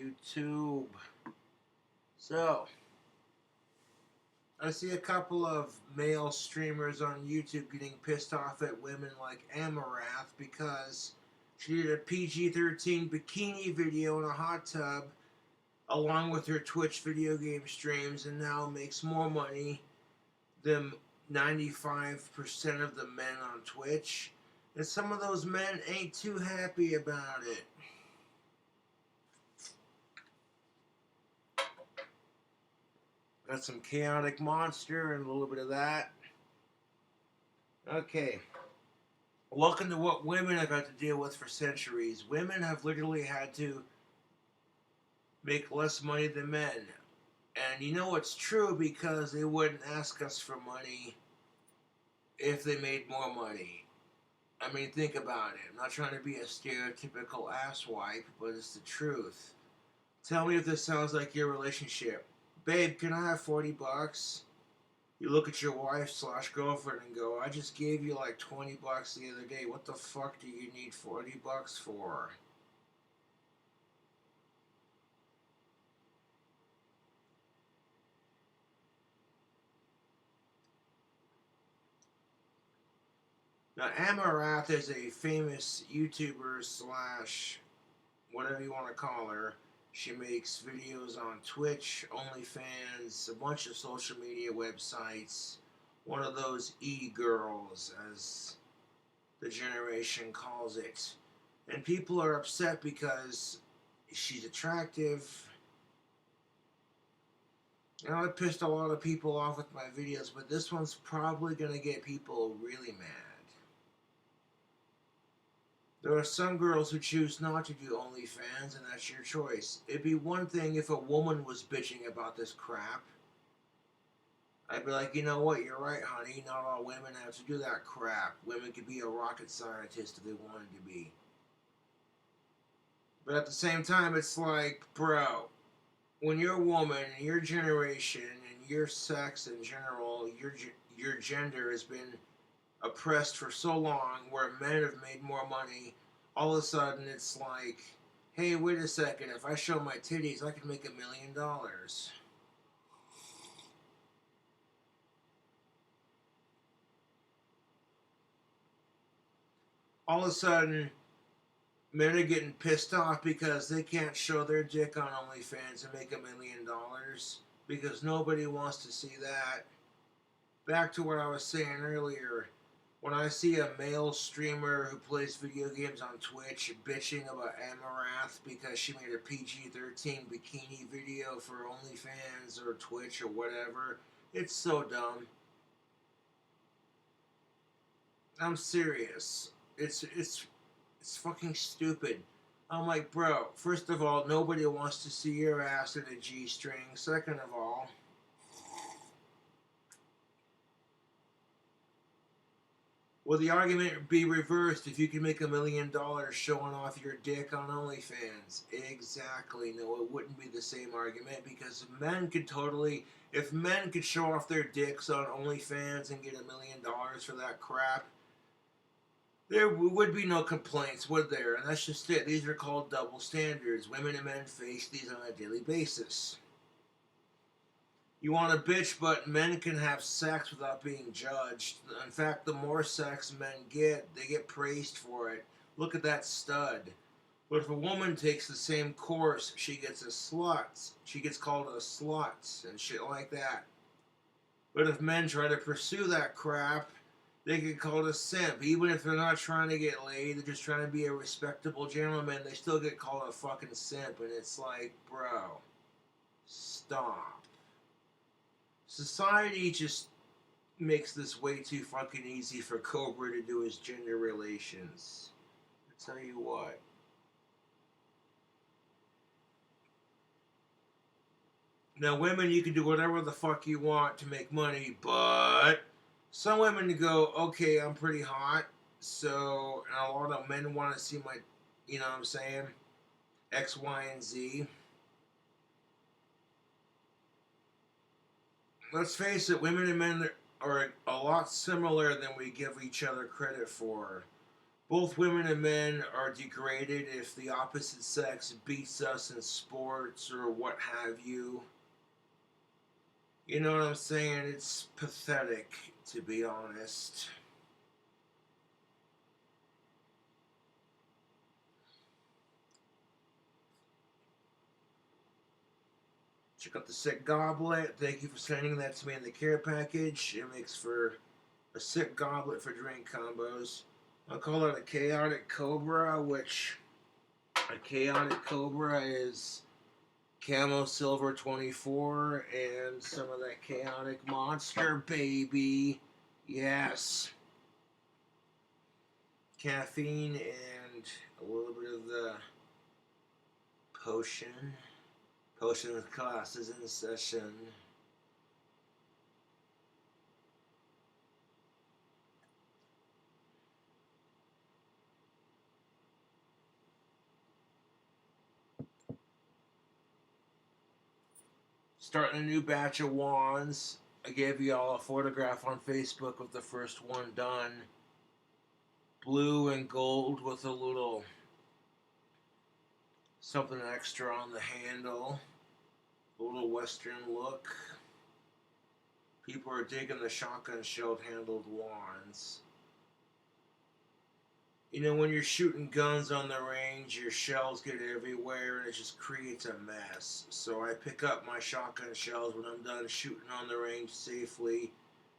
YouTube. So, I see a couple of male streamers on YouTube getting pissed off at women like Amarath because she did a PG-13 bikini video in a hot tub along with her Twitch video game streams and now makes more money than 95% of the men on Twitch. And some of those men ain't too happy about it. Got some Chaotic Monster and a little bit of that. Okay. Welcome to what women have had to deal with for centuries. Women have literally had to make less money than men. And you know it's true because they wouldn't ask us for money if they made more money. I mean, think about it. I'm not trying to be a stereotypical asswipe, but it's the truth. Tell me if this sounds like your relationship. Babe, can I have 40 bucks? You look at your wife / girlfriend and go, I just gave you like 20 bucks the other day. What the fuck do you need 40 bucks for? Now, Amarath is a famous YouTuber / whatever you want to call her. She makes videos on Twitch, OnlyFans, a bunch of social media websites. One of those e-girls, as the generation calls it. And people are upset because she's attractive. You know, I pissed a lot of people off with my videos, but this one's probably going to get people really mad. There are some girls who choose not to do OnlyFans, and that's your choice. It'd be one thing if a woman was bitching about this crap. I'd be like, you know what, you're right, honey. Not all women have to do that crap. Women could be a rocket scientist if they wanted to be. But at the same time, it's like, bro, when you're a woman, your generation, and your sex in general, your gender has been oppressed for so long where men have made more money, all of a sudden it's like, hey, wait a second, if I show my titties, I can make $1 million. All of a sudden, men are getting pissed off because they can't show their dick on OnlyFans and make $1 million because nobody wants to see that. Back to what I was saying earlier. When I see a male streamer who plays video games on Twitch bitching about Amarath because she made a PG-13 bikini video for OnlyFans or Twitch or whatever, it's so dumb. I'm serious. It's fucking stupid. I'm like, bro, first of all, nobody wants to see your ass in a G-string. Second of all, well, the argument would be reversed if you can make $1 million showing off your dick on OnlyFans. Exactly. No, it wouldn't be the same argument because if men could show off their dicks on OnlyFans and get $1 million for that crap, there would be no complaints, would there? And that's just it. These are called double standards. Women and men face these on a daily basis. You want to bitch, but men can have sex without being judged. In fact, the more sex men get, they get praised for it. Look at that stud. But if a woman takes the same course, she gets a slut. She gets called a slut and shit like that. But if men try to pursue that crap, they get called a simp. Even if they're not trying to get laid, they're just trying to be a respectable gentleman, they still get called a fucking simp. And it's like, bro, stop. Society just makes this way too fucking easy for Cobra to do his gender relations. I tell you what. Now, women, you can do whatever the fuck you want to make money, but some women go, okay, I'm pretty hot, so, and a lot of men want to see my, you know what I'm saying, X, Y, and Z. Let's face it, women and men are a lot similar than we give each other credit for. Both women and men are degraded if the opposite sex beats us in sports or what have you. You know what I'm saying? It's pathetic, to be honest. Check out the sick goblet. Thank you for sending that to me in the care package. It makes for a sick goblet for drink combos. I'll call it a chaotic cobra, which a chaotic cobra is camo silver 24 and some of that chaotic monster, baby. Yes. Caffeine and a little bit of the potion. Potion class is in session. Starting a new batch of wands. I gave you all a photograph on Facebook of the first one done. Blue and gold with a little something extra on the handle. A little western look. People are digging the shotgun shell handled wands. You know, when you're shooting guns on the range, your shells get everywhere and it just creates a mess. So I pick up my shotgun shells when I'm done shooting on the range safely,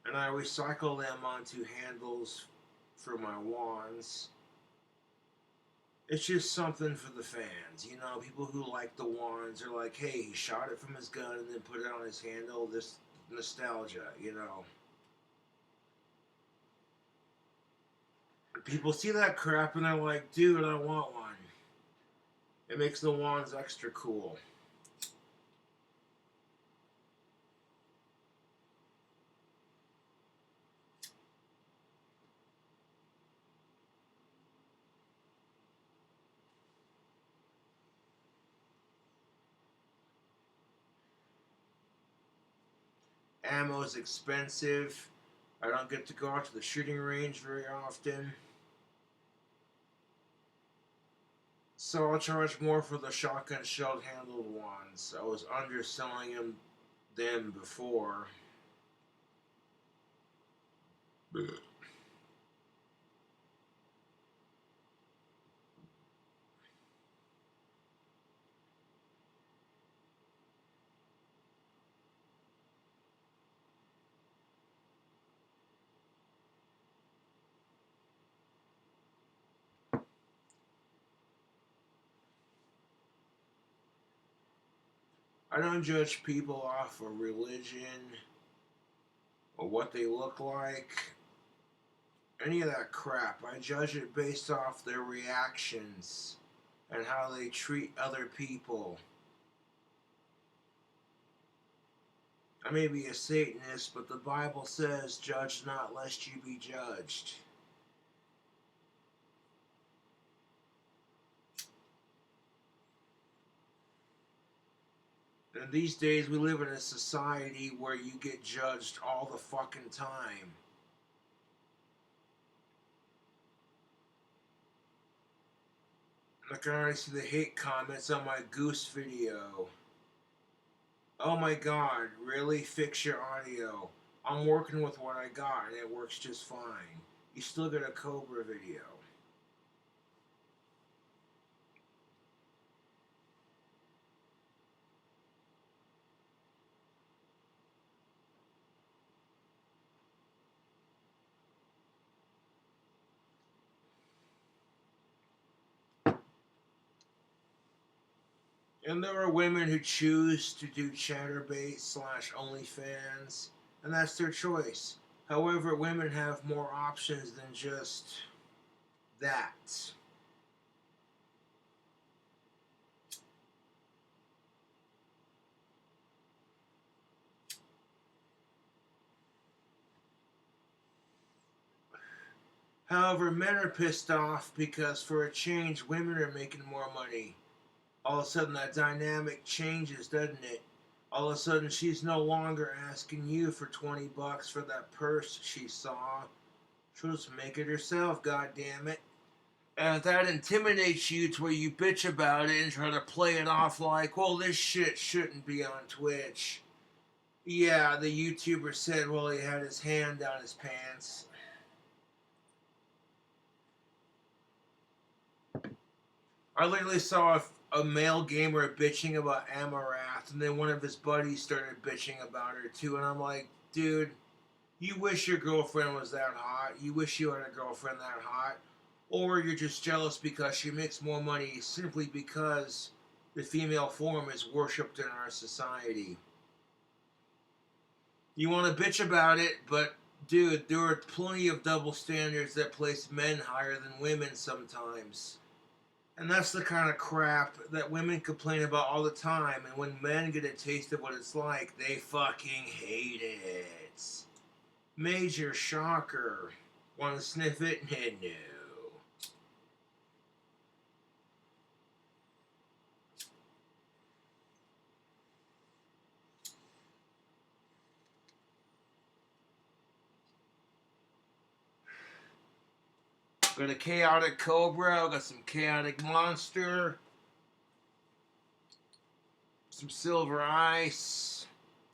and I recycle them onto handles for my wands. It's just something for the fans. You know, people who like the wands are like, hey, he shot it from his gun and then put it on his handle. This nostalgia, you know. People see that crap and they're like, dude, I want one. It makes the wands extra cool. Ammo is expensive. I don't get to go out to the shooting range very often. So I'll charge more for the shotgun shell handled ones. I was underselling them before. I don't judge people off of religion or what they look like. Any of that crap. I judge it based off their reactions and how they treat other people. I may be a Satanist, but the Bible says, judge not lest you be judged. And these days we live in a society where you get judged all the fucking time. I can already see the hate comments on my Goose video. Oh my god, really? Fix your audio. I'm working with what I got and it works just fine. You still get a Cobra video. And there are women who choose to do chatterbait slash OnlyFans, and that's their choice. However, women have more options than just that. However, men are pissed off because for a change, women are making more money. All of a sudden, that dynamic changes, doesn't it? All of a sudden, she's no longer asking you for 20 bucks for that purse she saw. She'll just make it herself, god damn it. And if that intimidates you to where you bitch about it and try to play it off like, well, this shit shouldn't be on Twitch. Yeah, the YouTuber said, well, he had his hand down his pants. I literally saw a male gamer bitching about Amarath, and then one of his buddies started bitching about her too, and I'm like, dude, you wish your girlfriend was that hot. You wish you had a girlfriend that hot. Or you're just jealous because she makes more money simply because the female form is worshipped in our society. You want to bitch about it, but dude, there are plenty of double standards that place men higher than women sometimes. And that's the kind of crap that women complain about all the time. And when men get a taste of what it's like, they fucking hate it. Major shocker. Want to sniff it? No. Got a chaotic cobra, got some chaotic monster, some silver ice,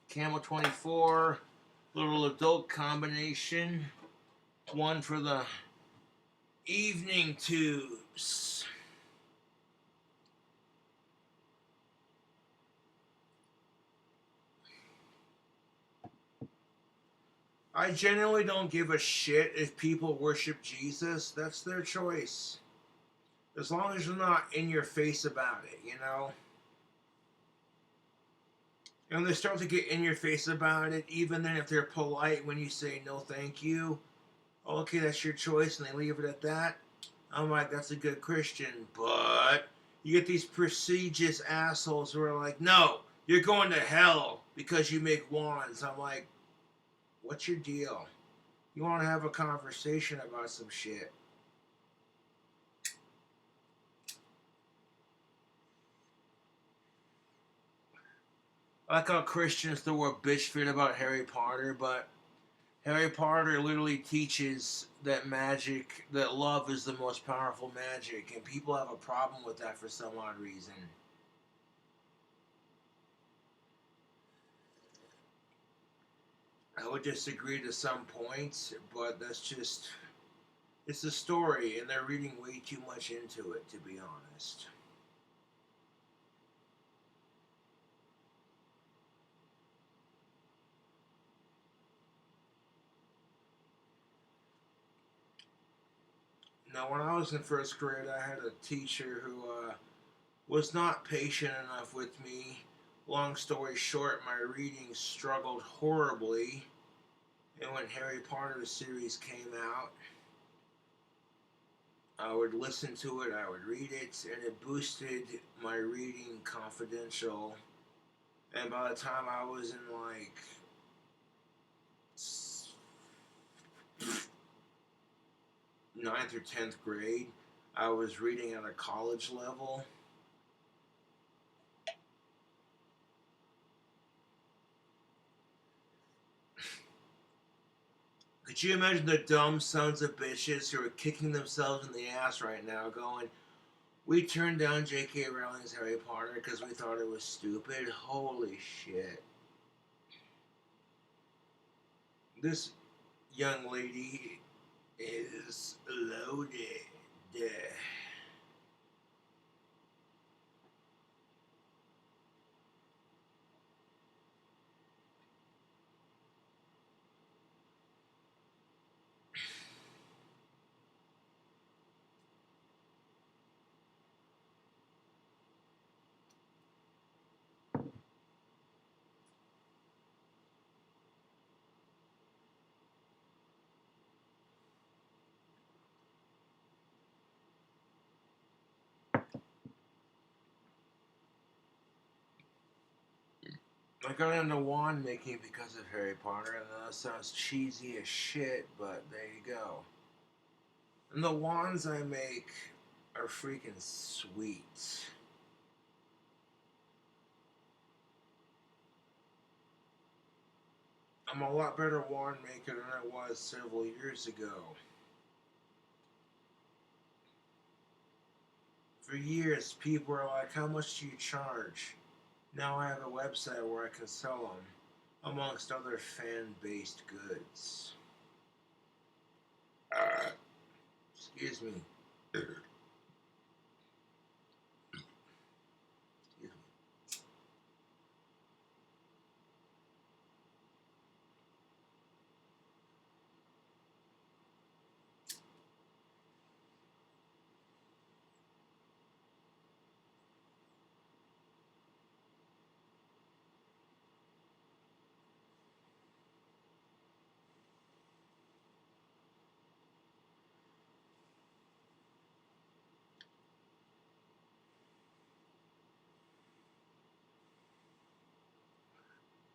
camel 24, little adult combination, one for the evening tubes. I genuinely don't give a shit if people worship Jesus. That's their choice. As long as you're not in your face about it, you know? And they start to get in your face about it, even then if they're polite when you say no thank you. Okay, that's your choice, and they leave it at that. I'm like, that's a good Christian. But you get these prestigious assholes who are like, no, you're going to hell because you make wands. I'm like, what's your deal? You want to have a conversation about some shit. I like how Christians throw a bitch fit about Harry Potter, but Harry Potter literally teaches that magic, that love is the most powerful magic, and people have a problem with that for some odd reason. I would disagree to some points, but that's just, it's a story, and they're reading way too much into it, to be honest. Now, when I was in first grade, I had a teacher who was not patient enough with me. Long story short, my reading struggled horribly. And when Harry Potter series came out, I would listen to it, I would read it, and it boosted my reading confidential. And by the time I was in like ninth or 10th grade, I was reading at a college level. Could you imagine the dumb sons of bitches who are kicking themselves in the ass right now going, we turned down J.K. Rowling's Harry Potter because we thought it was stupid? Holy shit. This young lady is loaded. I got into wand making because of Harry Potter, and that sounds cheesy as shit, but there you go. And the wands I make are freaking sweet. I'm a lot better wand maker than I was several years ago. For years, people were like, how much do you charge? Now I have a website where I can sell them, amongst other fan-based goods. Excuse me. Excuse me.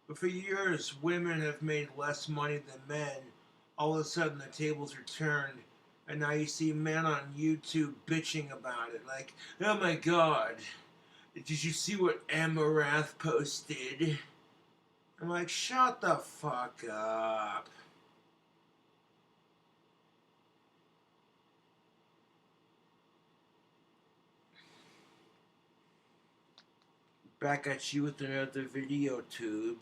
But for years, women have made less money than men. All of a sudden, the tables are turned, and now you see men on YouTube bitching about it. Like, oh my god, did you see what Amarath posted? I'm like, shut the fuck up. Back at you with another video, tubes.